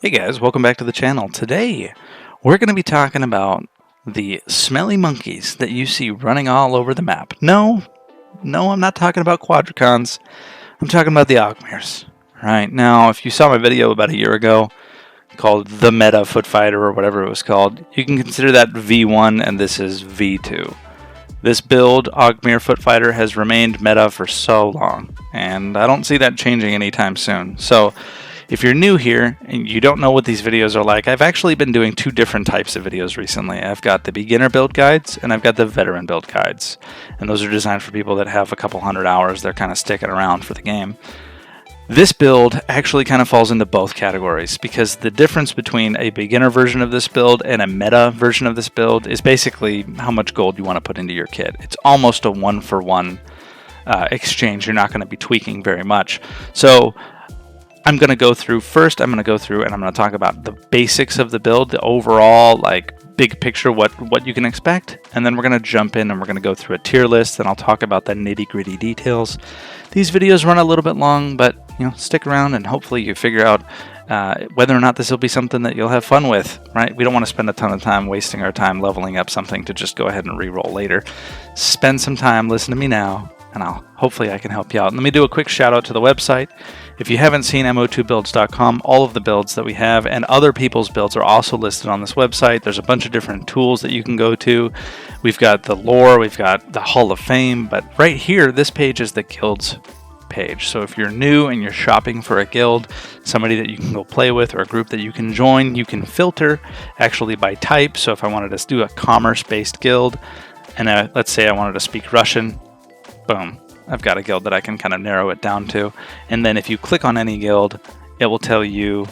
Hey guys, welcome back to the channel. Today, we're going to be talking about the smelly monkeys that you see running all over the map. No, I'm not talking about quadricons. I'm talking about the Oghmirs. Right, now, if you saw my video about a year ago called the Meta Footfighter or whatever it was called, you can consider that V1 and this is V2. This build, Oghmir Footfighter, has remained meta for so long, and I don't see that changing anytime soon. So, if you're new here and you don't know what these videos are like, I've actually been doing two different types of videos recently. I've got the beginner build guides and I've got the veteran build guides. And those are designed for people that have a couple hundred hours. They're kind of sticking around for the game. This build actually kind of falls into both categories because the difference between a beginner version of this build and a meta version of this build is basically how much gold you want to put into your kit. It's almost a one-for-one exchange. You're not going to be tweaking very much. So I'm going to go through first. I'm going to go through and I'm going to talk about the basics of the build, the overall like big picture, what you can expect, and then we're going to jump in and we're going to go through a tier list and I'll talk about the nitty-gritty details. These videos run a little bit long, but stick around and hopefully you figure out whether or not this will be something that you'll have fun with, right? We don't want to spend a ton of time wasting our time leveling up something to just go ahead and re-roll later. Spend some time, listen to me now, and hopefully I can help you out. And let me do a quick shout out to the website. If you haven't seen mo2builds.com, all of the builds that we have and other people's builds are also listed on this website. There's a bunch of different tools that you can go to. We've got the lore, we've got the Hall of Fame, but right here, this page is the guilds page. So if you're new and you're shopping for a guild, somebody that you can go play with or a group that you can join, you can filter actually by type. So if I wanted to do a commerce-based guild and let's say I wanted to speak Russian, boom, I've got a guild that I can kind of narrow it down to. And then if you click on any guild, it will tell you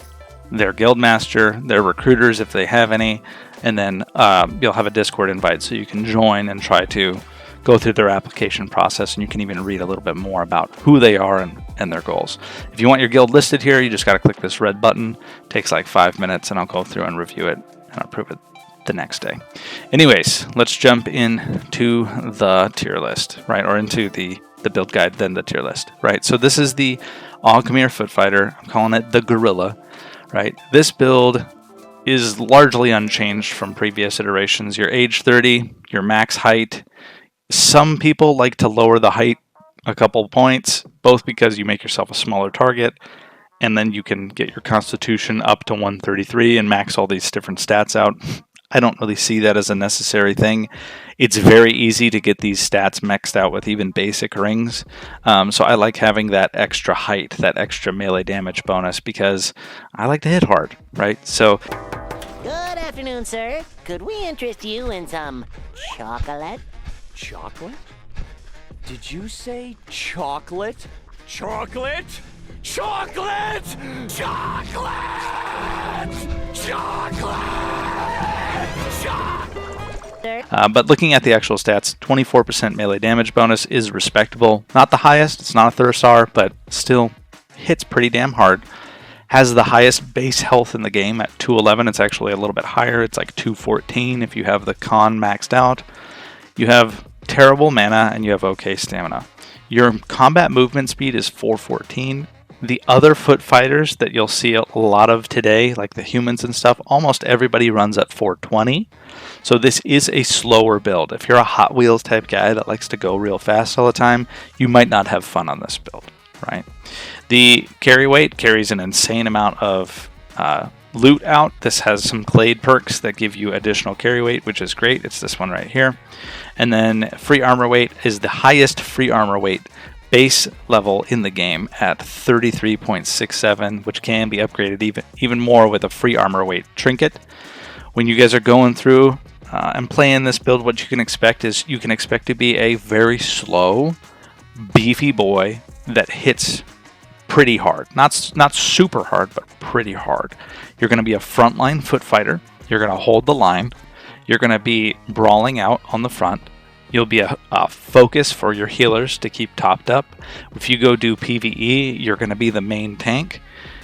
their guild master, their recruiters if they have any, and then you'll have a Discord invite so you can join and try to go through their application process, and you can even read a little bit more about who they are and their goals. If you want your guild listed here, you just got to click this red button. It takes like 5 minutes, and I'll go through and review it and approve it the next day. Anyways, let's jump into the tier list, right? Or into the build guide, then the tier list, right? So this is the Oghmir Footfighter. I'm calling it the Gorilla, right? This build is largely unchanged from previous iterations. Your age 30, your max height. Some people like to lower the height a couple points, both because you make yourself a smaller target, and then you can get your constitution up to 133 and max all these different stats out. I don't really see that as a necessary thing. It's very easy to get these stats maxed out with even basic rings. So I like having that extra height, that extra melee damage bonus, because I like to hit hard, right? So, Good afternoon, sir. Could we interest you in some chocolate? Chocolate? Did you say chocolate? Chocolate? Chocolate! Chocolate! Chocolate! but looking at the actual stats, 24% melee damage bonus is respectable. Not the highest, it's not a Thursar, but still hits pretty damn hard. Has the highest base health in the game at 211. It's actually a little bit higher. It's like 214 if you have the con maxed out. You have terrible mana and you have okay stamina. Your combat movement speed is 414. The other foot fighters that you'll see a lot of today, like the humans and stuff, almost everybody runs at 420. So this is a slower build. If you're a Hot Wheels type guy that likes to go real fast all the time, you might not have fun on this build, right? The carry weight carries an insane amount of loot out. This has some Clade perks that give you additional carry weight, which is great. It's this one right here. And then free armor weight is the highest free armor weight base level in the game at 33.67, which can be upgraded even more with a free armor weight trinket. When you guys are going through and playing this build, what you can expect is you can expect to be a very slow, beefy boy that hits pretty hard. Not super hard, but pretty hard. You're going to be a frontline foot fighter. You're going to hold the line. You're going to be brawling out on the front. You'll be a focus for your healers to keep topped up. If you go do PvE, you're going to be the main tank.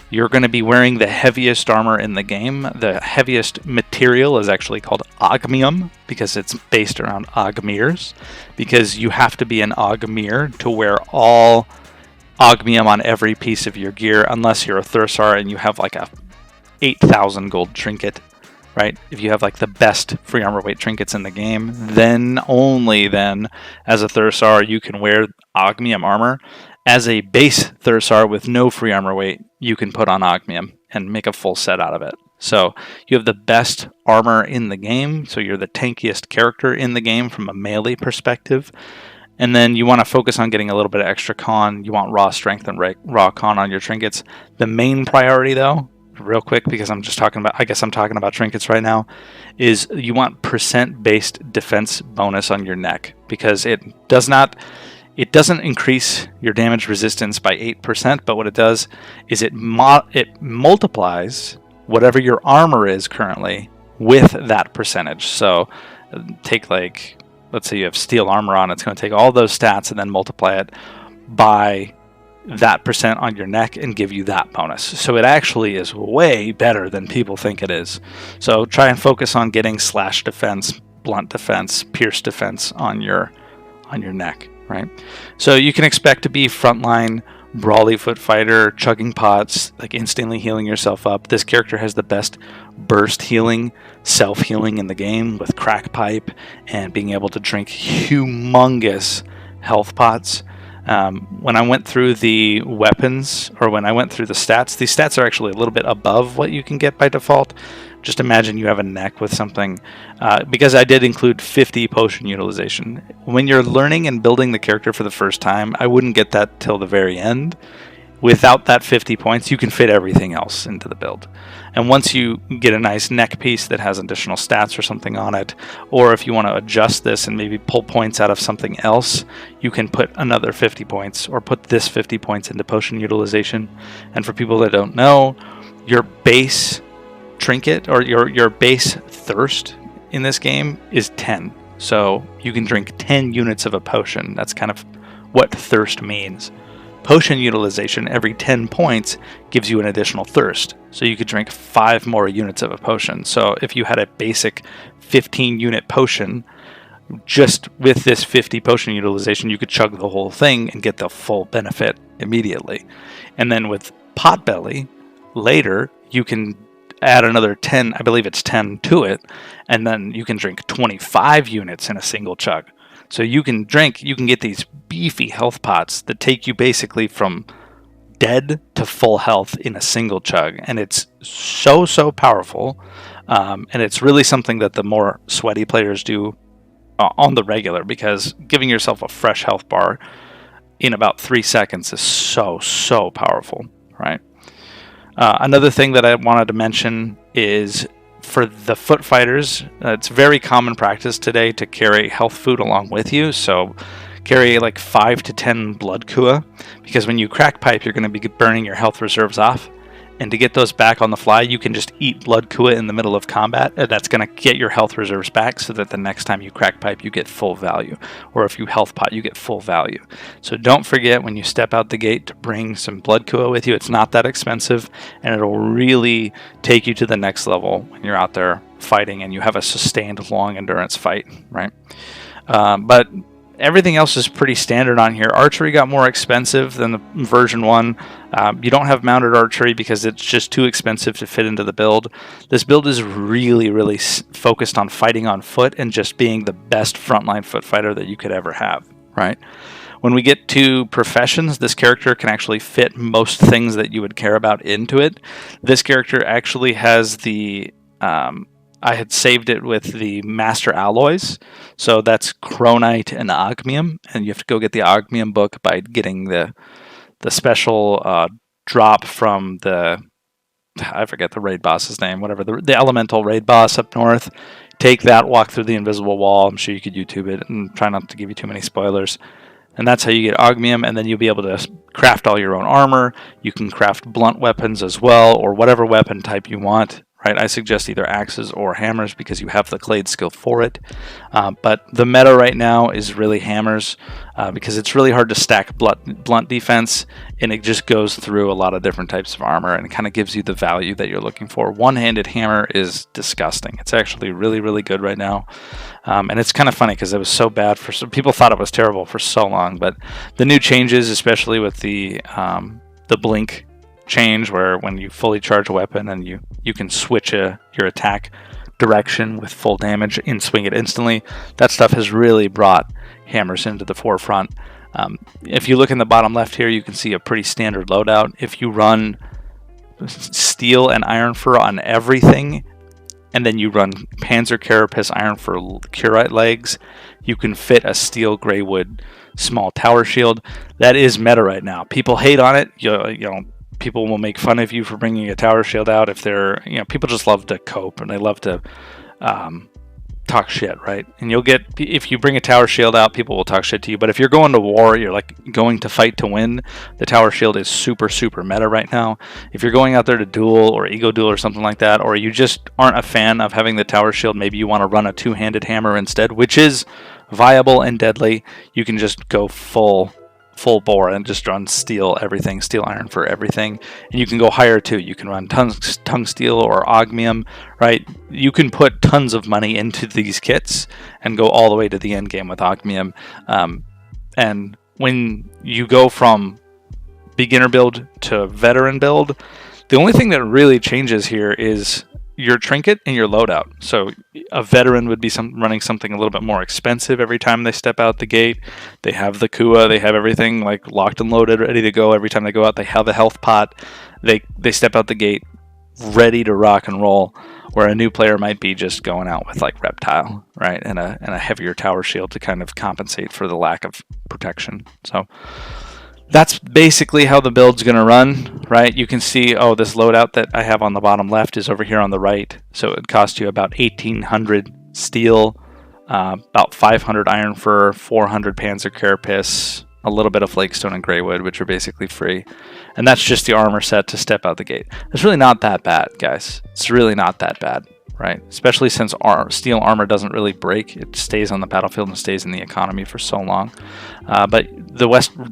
You're going to be wearing the heaviest armor in the game. The heaviest material is actually called Oghmium because it's based around Oghmirs. Because you have to be an Oghmir to wear all Oghmium on every piece of your gear, unless you're a Thursar and you have like a 8,000 gold trinket, right? If you have like the best free armor weight trinkets in the game, then only then, as a Thursar, you can wear Oghmium armor. As a base Thursar with no free armor weight, you can put on Oghmium and make a full set out of it. So you have the best armor in the game, so you're the tankiest character in the game from a melee perspective. And then you want to focus on getting a little bit of extra con. You want raw strength and raw con on your trinkets. The main priority, though, real quick, because I'm talking about trinkets right now, is you want percent-based defense bonus on your neck, because it doesn't increase your damage resistance by 8%, but what it does is it multiplies whatever your armor is currently with that percentage. So take, like, let's say you have steel armor on, it's going to take all those stats and then multiply it by that percent on your neck and give you that bonus. So it actually is way better than people think it is. So try and focus on getting slash defense, blunt defense, pierce defense on your neck, right? So you can expect to be frontline brawly Footfighter, chugging pots, like instantly healing yourself up. This character has the best burst healing, self-healing in the game with crack pipe and being able to drink humongous health pots. When I went through the weapons, or when I went through the stats, these stats are actually a little bit above what you can get by default. Just imagine you have a neck with something, because I did include 50 potion utilization. When you're learning and building the character for the first time, I wouldn't get that till the very end. Without that 50 points, you can fit everything else into the build. And once you get a nice neck piece that has additional stats or something on it, or if you want to adjust this and maybe pull points out of something else, you can put another 50 points, or put this 50 points into potion utilization. And for people that don't know, your base trinket, or your base thirst in this game, is 10. So you can drink 10 units of a potion. That's kind of what thirst means. Potion utilization every 10 points gives you an additional thirst. So you could drink 5 more units of a potion. So if you had a basic 15 unit potion, just with this 50 potion utilization, you could chug the whole thing and get the full benefit immediately. And then with Potbelly, later, you can add another 10, I believe it's 10 to it, and then you can drink 25 units in a single chug. So you can get these beefy health pots that take you basically from dead to full health in a single chug. And it's so powerful. And it's really something that the more sweaty players do on the regular, because giving yourself a fresh health bar in about 3 seconds is so powerful, right? Another thing that I wanted to mention is, for the Footfighters, it's very common practice today to carry health food along with you. So carry like 5 to 10 blood kua, because when you crack pipe, you're going to be burning your health reserves off. And to get those back on the fly, you can just eat blood kua in the middle of combat, and that's going to get your health reserves back, so that the next time you crack pipe, you get full value. Or if you health pot, you get full value. So don't forget, when you step out the gate, to bring some blood kua with you. It's not that expensive, and it'll really take you to the next level when you're out there fighting and you have a sustained long endurance fight, right? But everything else is pretty standard on here. Archery got more expensive than the version 1. You don't have mounted archery because it's just too expensive to fit into the build. This build is really focused on fighting on foot and just being the best frontline Footfighter that you could ever have, right? When we get to professions, this character can actually fit most things that you would care about into it. This character actually has the... I had saved it with the Master Alloys, so that's Chronite and Oghmium, and you have to go get the Oghmium book by getting the special drop from the, I forget the raid boss's name, whatever, the elemental raid boss up north. Take that, walk through the invisible wall. I'm sure you could YouTube it, and try not to give you too many spoilers. And that's how you get Oghmium, and then you'll be able to craft all your own armor. You can craft blunt weapons as well, or whatever weapon type you want. Right, I suggest either axes or hammers because you have the clade skill for it. But the meta right now is really hammers, because it's really hard to stack blunt defense, and it just goes through a lot of different types of armor, and it kind of gives you the value that you're looking for. One-handed hammer is disgusting. It's actually really good right now. And it's kind of funny because it was so bad for some people, thought it was terrible for so long, but the new changes, especially with the blink change where when you fully charge a weapon and you can switch your attack direction with full damage and swing it instantly. That stuff has really brought hammers into the forefront. If you look in the bottom left here, you can see a pretty standard loadout. If you run steel and iron fur on everything, and then you run Panzer Carapace iron fur curite legs, you can fit a steel greywood small tower shield. That is meta right now. People hate on it. You know, people will make fun of you for bringing a tower shield out if they're, people just love to cope and they love to talk shit, right? And you'll get, if you bring a tower shield out, people will talk shit to you. But if you're going to war, you're like going to fight to win, the tower shield is super, super meta right now. If you're going out there to duel or ego duel or something like that, or you just aren't a fan of having the tower shield, maybe you want to run a two-handed hammer instead, which is viable and deadly, you can just go full bore and just run steel everything, steel iron for everything. And you can go higher too. You can run tung steel or Oghmir, right? You can put tons of money into these kits and go all the way to the end game with Oghmir. And when you go from beginner build to veteran build, the only thing that really changes here is your trinket and your loadout. So a veteran would be running something a little bit more expensive every time they step out the gate. They have the Kua, they have everything like locked and loaded, ready to go every time they go out. They have the health pot. They step out the gate ready to rock and roll, where a new player might be just going out with like reptile, right? And a heavier tower shield to kind of compensate for the lack of protection. So that's basically how the build's going to run, right? You can see, this loadout that I have on the bottom left is over here on the right. So it costs you about 1,800 steel, about 500 iron fur, 400 panzer carapace, a little bit of flakestone and greywood, which are basically free. And that's just the armor set to step out the gate. It's really not that bad, guys. It's really not that bad, right? Especially since steel armor doesn't really break. It stays on the battlefield and stays in the economy for so long. But the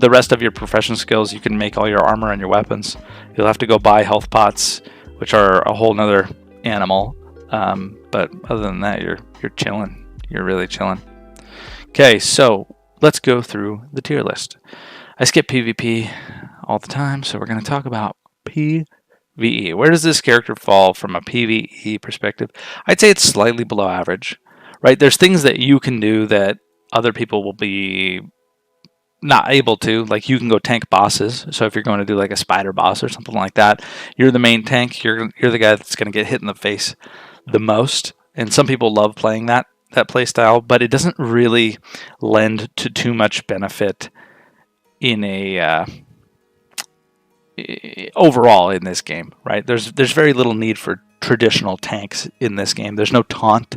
rest of your profession skills, you can make all your armor and your weapons. You'll have to go buy health pots, which are a whole nother animal. But other than that, you're chilling. You're really chilling. Okay, so let's go through the tier list. I skip PvP all the time, so we're going to talk about PvE. Where does this character fall from a PvE perspective? I'd say it's slightly below average, right? There's things that you can do that other people will be not able to. Like, you can go tank bosses. So if you're going to do like a spider boss or something like that, you're the main tank. You're the guy that's going to get hit in the face the most. And some people love playing that play style, but it doesn't really lend to too much benefit in a overall in this game, right? There's very little need for traditional tanks in this game. There's no taunt,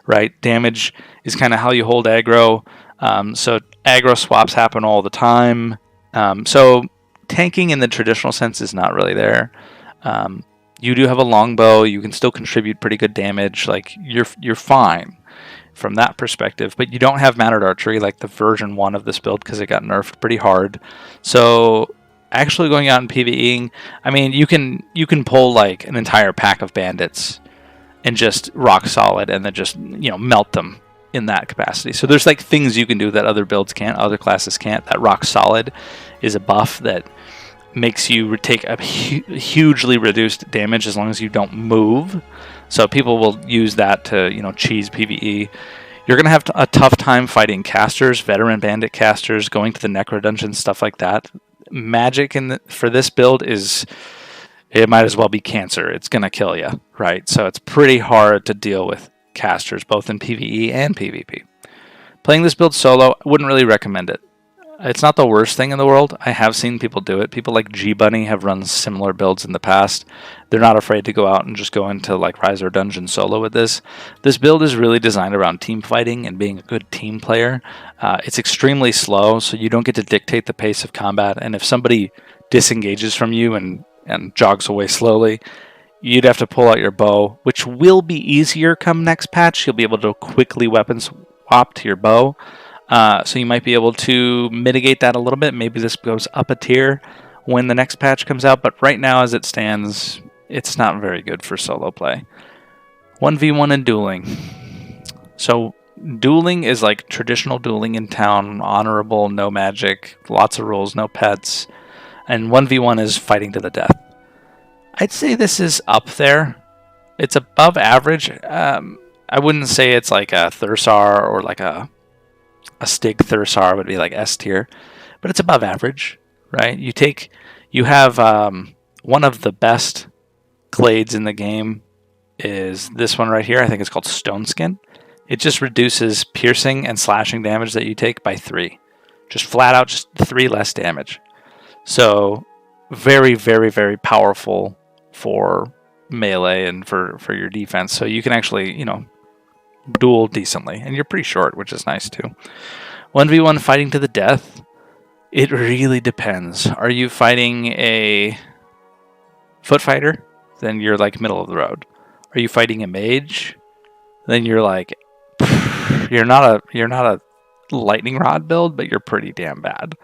right? Damage is kind of how you hold aggro. So aggro swaps happen all the time. So tanking in the traditional sense is not really there. You do have a longbow. You can still contribute pretty good damage. Like, you're fine from that perspective, but you don't have mounted archery like the version 1 of this build because it got nerfed pretty hard. So actually going out and PvEing, I mean, you can pull like an entire pack of bandits and just rock solid and then just, melt them in that capacity. So there's like things you can do that other builds can't, other classes can't. That rock solid is a buff that makes you take a hugely reduced damage as long as you don't move. So people will use that to, cheese PvE. You're going to have a tough time fighting casters, veteran bandit casters, going to the necro dungeons, stuff like that. Magic for this build it might as well be cancer. It's going to kill you, right? So it's pretty hard to deal with casters, both in PvE and PvP. Playing this build solo, I wouldn't really recommend it. It's not the worst thing in the world. I have seen people do it. People like G-Bunny have run similar builds in the past. They're not afraid to go out and just go into like Rise or Dungeon solo with this. This build is really designed around team fighting and being a good team player. It's extremely slow, so you don't get to dictate the pace of combat. And if somebody disengages from you and jogs away slowly, you'd have to pull out your bow, which will be easier come next patch. You'll be able to quickly weapon swap to your bow. So you might be able to mitigate that a little bit. Maybe this goes up a tier when the next patch comes out. But right now, as it stands, it's not very good for solo play. 1v1 and dueling. So dueling is like traditional dueling in town. Honorable, no magic, lots of rules, no pets. And 1v1 is fighting to the death. I'd say this is up there. It's above average. I wouldn't say it's like a Thursar or like a Stig Thursar would be like S tier, but it's above average, right? You have one of the best clades in the game is this one right here. I think it's called Stone Skin. It just reduces piercing and slashing damage that you take by 3. Just flat out, just 3 less damage. So very, very, very powerful for melee and for your defense. So you can actually, duel decently. And you're pretty short, which is nice too. 1v1 fighting to the death. It really depends. Are you fighting a Footfighter? Then you're like middle of the road. Are you fighting a mage? Then you're like, you're not a lightning rod build, but you're pretty damn bad.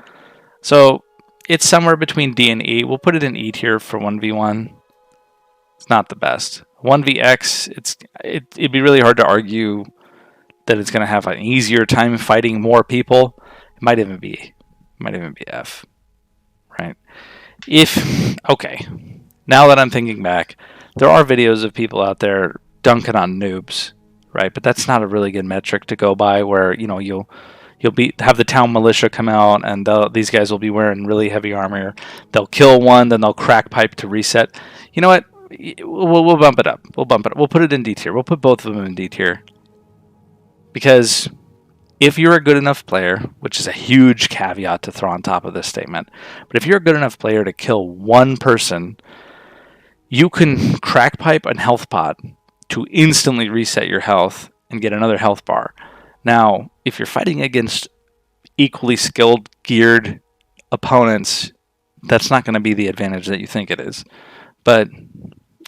So it's somewhere between D and E. We'll put it in E tier for 1v1. It's not the best. 1vx, it'd be really hard to argue that it's going to have an easier time fighting more people. It might even be F, right? Okay, now that I'm thinking back, there are videos of people out there dunking on noobs, right? But that's not a really good metric to go by. Where you'll have the town militia come out, and these guys will be wearing really heavy armor. They'll kill one, then they'll crack pipe to reset. You know what? We'll bump it up. We'll put it in D tier. We'll put both of them in D tier. Because if you're a good enough player, which is a huge caveat to throw on top of this statement, but if you're a good enough player to kill one person, you can crack pipe and health pot to instantly reset your health and get another health bar. Now, if you're fighting against equally skilled, geared opponents, that's not going to be the advantage that you think it is. But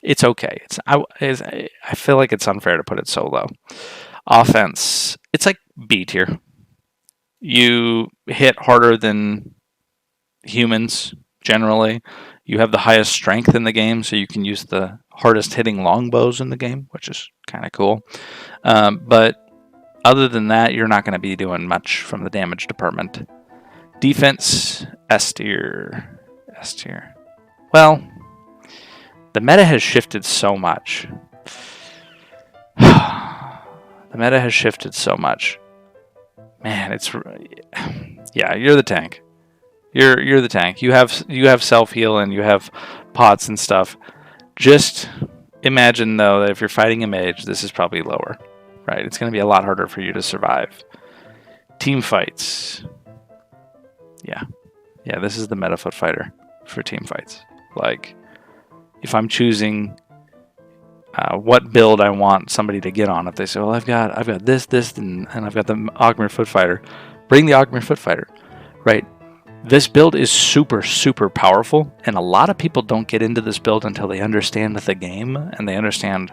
it's okay. I feel like it's unfair to put it so low. Offense, it's like B tier. You hit harder than humans generally. You have the highest strength in the game, so you can use the hardest hitting longbows in the game, which is kind of cool. But other than that, you're not going to be doing much from the damage department. Defense, S tier. Well, the meta has shifted so much. Man, yeah, you're the tank. You're the tank. You have self-heal and you have pots and stuff. Just imagine though that if you're fighting a mage, this is probably lower, right? It's going to be a lot harder for you to survive. Team fights. Yeah, this is the meta Footfighter for team fights. Like, if I'm choosing what build I want somebody to get on, if they say, well, I've got this, and I've got the Oghmir Footfighter, bring the Oghmir Footfighter, right? This build is super, super powerful, and a lot of people don't get into this build until they understand the game and they understand,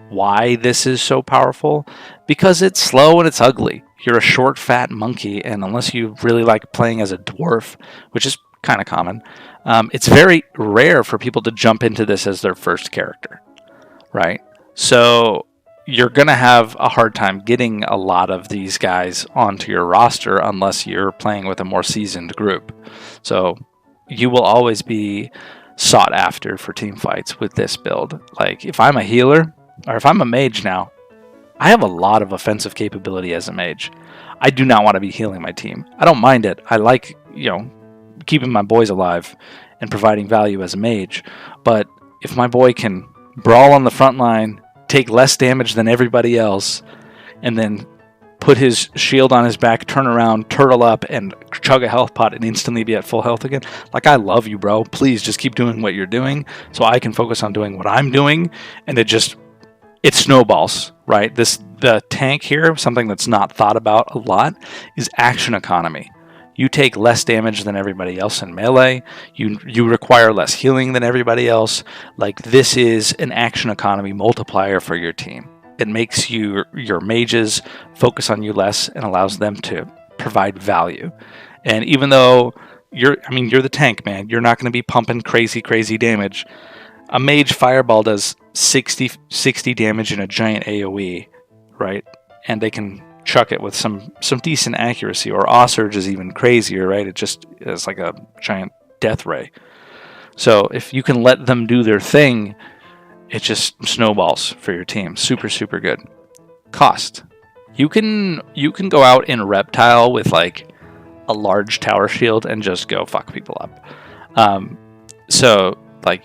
why this is so powerful, because it's slow and it's ugly. You're a short, fat monkey, and unless you really like playing as a dwarf, which is kind of common, it's very rare for people to jump into this as their first character, right? So you're going to have a hard time getting a lot of these guys onto your roster unless you're playing with a more seasoned group. So you will always be sought after for team fights with this build. Like, if I'm a healer, or if I'm a mage now, I have a lot of offensive capability as a mage. I do not want to be healing my team. I don't mind it. I like, keeping my boys alive and providing value as a mage. But if my boy can brawl on the front line, take less damage than everybody else, and then put his shield on his back, turn around, turtle up, and chug a health pot and instantly be at full health again. Like, I love you, bro. Please just keep doing what you're doing so I can focus on doing what I'm doing. And it snowballs, right? The tank here, something that's not thought about a lot, is action economy. You take less damage than everybody else in melee. You require less healing than everybody else. Like, this is an action economy multiplier for your team. It makes your mages focus on you less and allows them to provide value. And even though you're the tank, man, you're not going to be pumping crazy damage. A mage fireball does 60 damage in a giant AoE, right? And they can chuck it with some decent accuracy. Or Ossurge is even crazier, right? It just is like a giant death ray. So if you can let them do their thing, it just snowballs for your team. Super, super good. Cost. You can go out in Reptile with like a large tower shield and just go fuck people up. So like,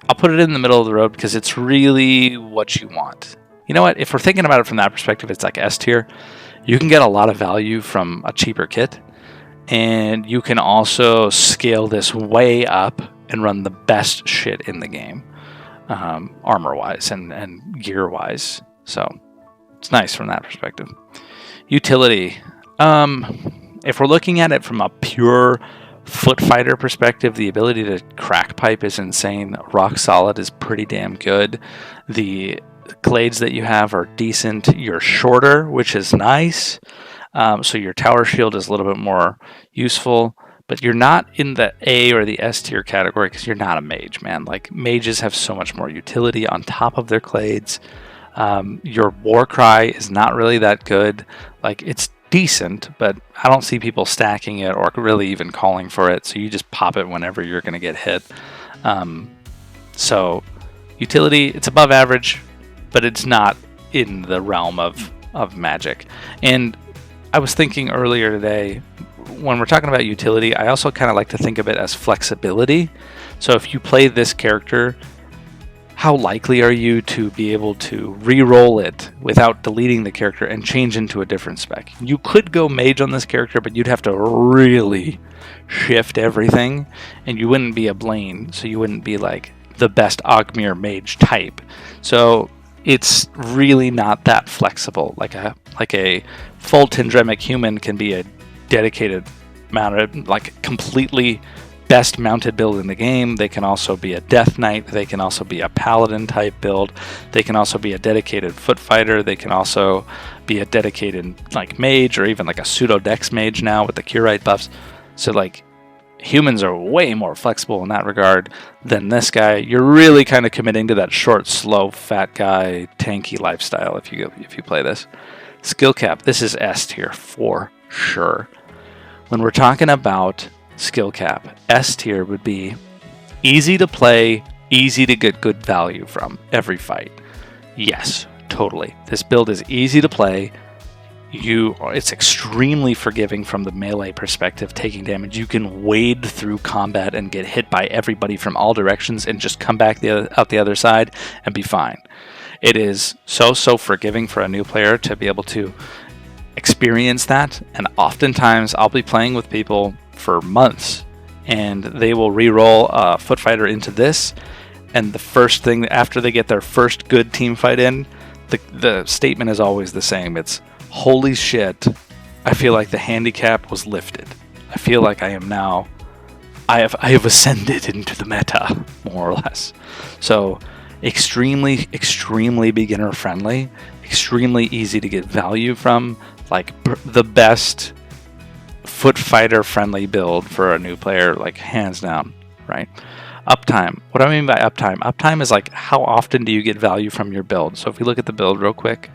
I'll put it in the middle of the road because it's really what you want. You know what? If we're thinking about it from that perspective, it's like S tier. You can get a lot of value from a cheaper kit, and you can also scale this way up and run the best shit in the game, armor-wise and gear-wise. So it's nice from that perspective. Utility. If we're looking at it from a pure Footfighter perspective, the ability to crack pipe is insane. Rock Solid is pretty damn good. The glades that you have are decent. You're shorter, which is nice. So your tower shield is a little bit more useful, but you're not in the A or the S tier category because you're not a mage, man. Like, mages have so much more utility on top of their glades. Your war cry is not really that good. Like, it's decent, but I don't see people stacking it or really even calling for it, so you just pop it whenever you're going to get hit. So utility, it's above average, but it's not in the realm of magic. And I was thinking earlier today, when we're talking about utility, I also kind of like to think of it as flexibility. So if you play this character, how likely are you to be able to re-roll it without deleting the character and change into a different spec? You could go mage on this character, but you'd have to really shift everything, and you wouldn't be a Blaine, so you wouldn't be like the best Oghmir mage type. So it's really not that flexible. Like a full Tendremic human can be a dedicated mounted, like completely best mounted build in the game. They can also be a Death Knight. They can also be a Paladin type build. They can also be a dedicated Footfighter. They can also be a dedicated like mage, or even like a pseudo Dex mage now with the Curite buffs. So like, humans are way more flexible in that regard than this guy. You're really kind of committing to that short, slow, fat guy, tanky lifestyle if you play this. Skill cap. This is S tier for sure. When we're talking about skill cap, S tier would be easy to play, easy to get good value from every fight. Yes, totally. This build is easy to play. It's extremely forgiving from the melee perspective, taking damage. You can wade through combat and get hit by everybody from all directions and just come back out the other side and be fine. It is so forgiving for a new player to be able to experience that, and oftentimes I'll be playing with people for months, and they will re-roll a Footfighter into this, and the first thing after they get their first good team fight in, the statement is always the same. It's, holy shit, I feel like the handicap was lifted. I feel like I have ascended into the meta, more or less. So extremely beginner friendly, extremely easy to get value from, like the best Footfighter friendly build for a new player, like hands down, right? Uptime. What I mean by uptime is like, how often do you get value from your build? So if we look at the build real quick,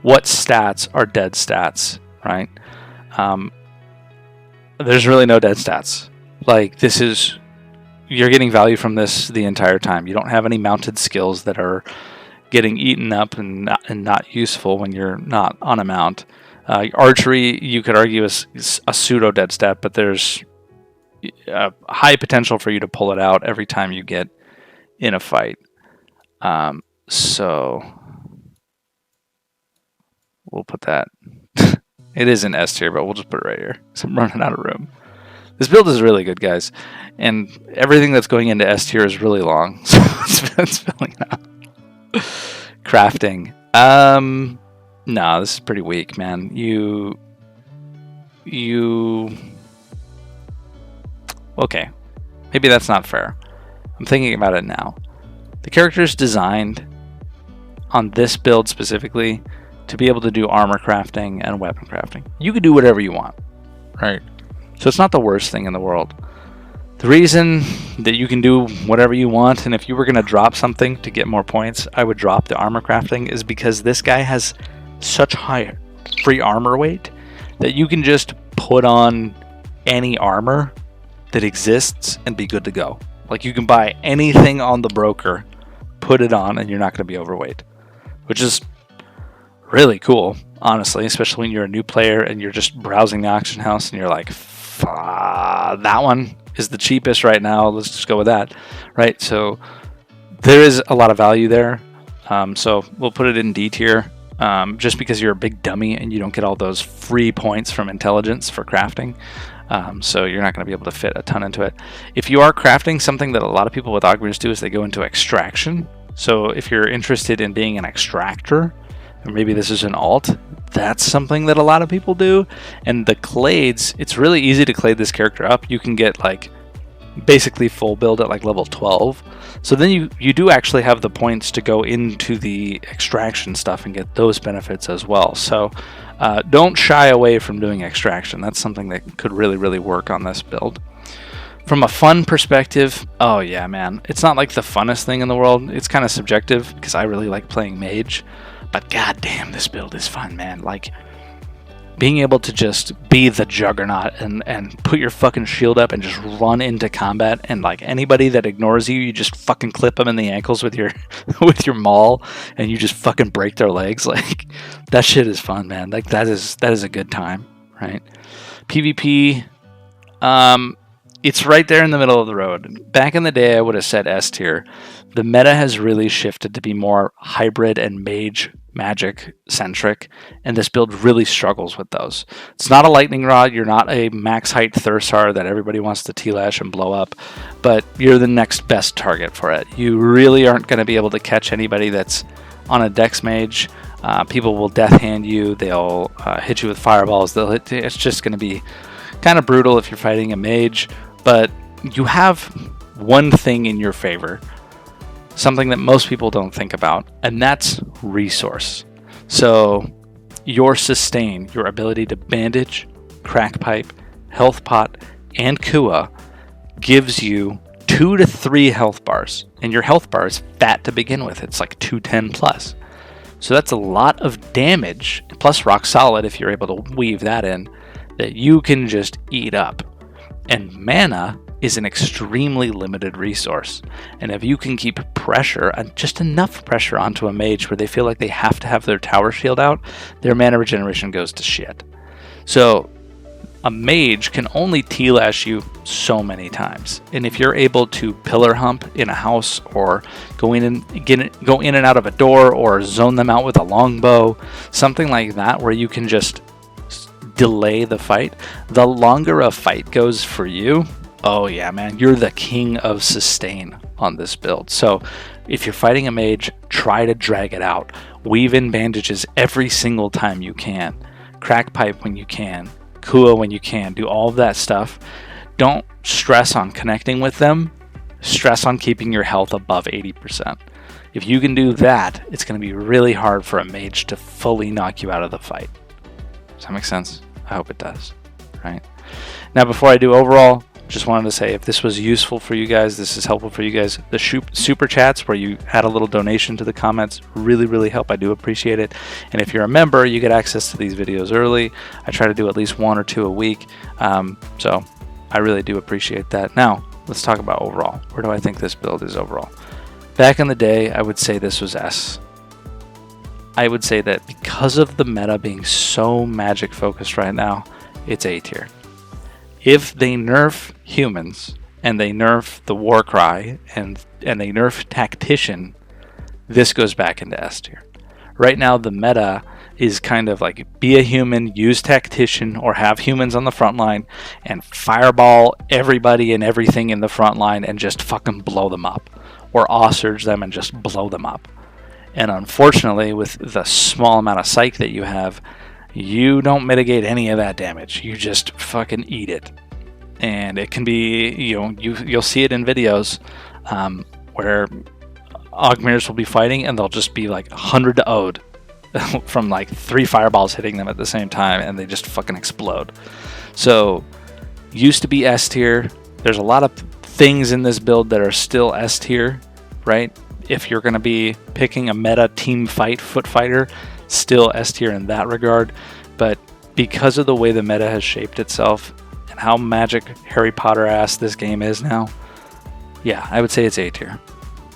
what stats are dead stats, right? There's really no dead stats. Like, you're getting value from this the entire time. You don't have any mounted skills that are getting eaten up and not useful when you're not on a mount. Archery, you could argue, is a pseudo dead stat, but there's a high potential for you to pull it out every time you get in a fight. So we'll put that. It is an S tier, but we'll just put it right here because I'm running out of room. This build is really good, guys, and everything that's going into S tier is really long, so it's filling out. Crafting. No, this is pretty weak, man. Okay, maybe that's not fair. I'm thinking about it now. The character is designed on this build specifically to be able to do armor crafting and weapon crafting. You can do whatever you want, right? So it's not the worst thing in the world. The reason that you can do whatever you want, and if you were going to drop something to get more points, I would drop the armor crafting, is because this guy has such high free armor weight that you can just put on any armor that exists and be good to go. Like, you can buy anything on the broker, put it on, and you're not going to be overweight, which is really cool, honestly, especially when you're a new player and you're just browsing the auction house and you're like, that one is the cheapest right now. Let's just go with that, right? So there is a lot of value there. So we'll put it in D tier, just because you're a big dummy and you don't get all those free points from intelligence for crafting. So you're not going to be able to fit a ton into it. If you are crafting, something that a lot of people with Oghmirs do is they go into extraction. So if you're interested in being an extractor, or maybe this is an alt, that's something that a lot of people do. And the clades, it's really easy to clade this character up. You can get like basically full build at like level 12. So then you do actually have the points to go into the extraction stuff and get those benefits as well. So don't shy away from doing extraction. That's something that could really, really work on this build. From a fun perspective, oh yeah, man. It's not like the funnest thing in the world. It's kind of subjective because I really like playing mage. But goddamn, this build is fun, man. Like, being able to just be the juggernaut and put your fucking shield up and just run into combat, and like anybody that ignores you, you just fucking clip them in the ankles with your with your maul, and you just fucking break their legs. Like, that shit is fun, man. Like, that is a good time, right? PvP, it's right there in the middle of the road. Back in the day, I would have said S tier. The meta has really shifted to be more hybrid and magic centric, and this build really struggles with those. It's not a lightning rod. You're not a max height Thursar that everybody wants to T-lash and blow up, but you're the next best target for it. You really aren't going to be able to catch anybody that's on a dex mage. People will death hand you. They'll hit you with fireballs. It's just going to be kind of brutal if you're fighting a mage, but you have one thing in your favor, something that most people don't think about, and that's resource. So your sustain, your ability to bandage, crack pipe, health pot, and Kua gives you 2 to 3 health bars, and your health bar is fat to begin with. It's like 210 plus. So that's a lot of damage, plus rock solid if you're able to weave that in, that you can just eat up. And mana is an extremely limited resource, and if you can keep pressure, just enough pressure onto a mage where they feel like they have to have their tower shield out, their mana regeneration goes to shit. So a mage can only T-lash you so many times, and if you're able to pillar hump in a house, or go in and out of a door, or zone them out with a longbow, something like that where you can just delay the fight, the longer a fight goes for you, oh yeah, man, you're the king of sustain on this build. So if you're fighting a mage, try to drag it out. Weave in bandages every single time you can. Crack pipe when you can. Kua when you can. Do all of that stuff. Don't stress on connecting with them. Stress on keeping your health above 80%. If you can do that, it's going to be really hard for a mage to fully knock you out of the fight. Does that make sense? I hope it does. Right? Now, before I do overall, just wanted to say, if this was useful for you guys, this is helpful for you guys, the super chats where you add a little donation to the comments really, really help. I do appreciate it. And if you're a member, you get access to these videos early. I try to do at least 1 or 2 a week. So I really do appreciate that. Now, let's talk about overall. Where do I think this build is overall? Back in the day, I would say this was S. I would say that because of the meta being so magic focused right now, it's A tier. If they nerf humans, and they nerf the war cry, and they nerf tactician, this goes back into S tier. Right now, the meta is kind of like, be a human, use tactician, or have humans on the front line, and fireball everybody and everything in the front line and just fucking blow them up. Or surge them and just blow them up. And unfortunately, with the small amount of psych that you have, you don't mitigate any of that damage. You just fucking eat it. And it can be, you'll see it in videos where Oghmirs will be fighting and they'll just be like 100 to Ode from like 3 fireballs hitting them at the same time, and they just fucking explode. So, used to be S tier. There's a lot of things in this build that are still S tier, right? If you're going to be picking a meta team fight Footfighter, still S tier in that regard. But because of the way the meta has shaped itself and how magic Harry Potter ass this game is now, Yeah, I would say it's A tier.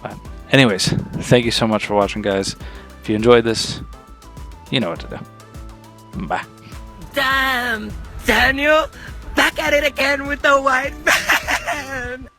But anyways, thank you so much for watching, guys. If you enjoyed this, you know what to do. Bye. Damn, Daniel, back at it again with the white van.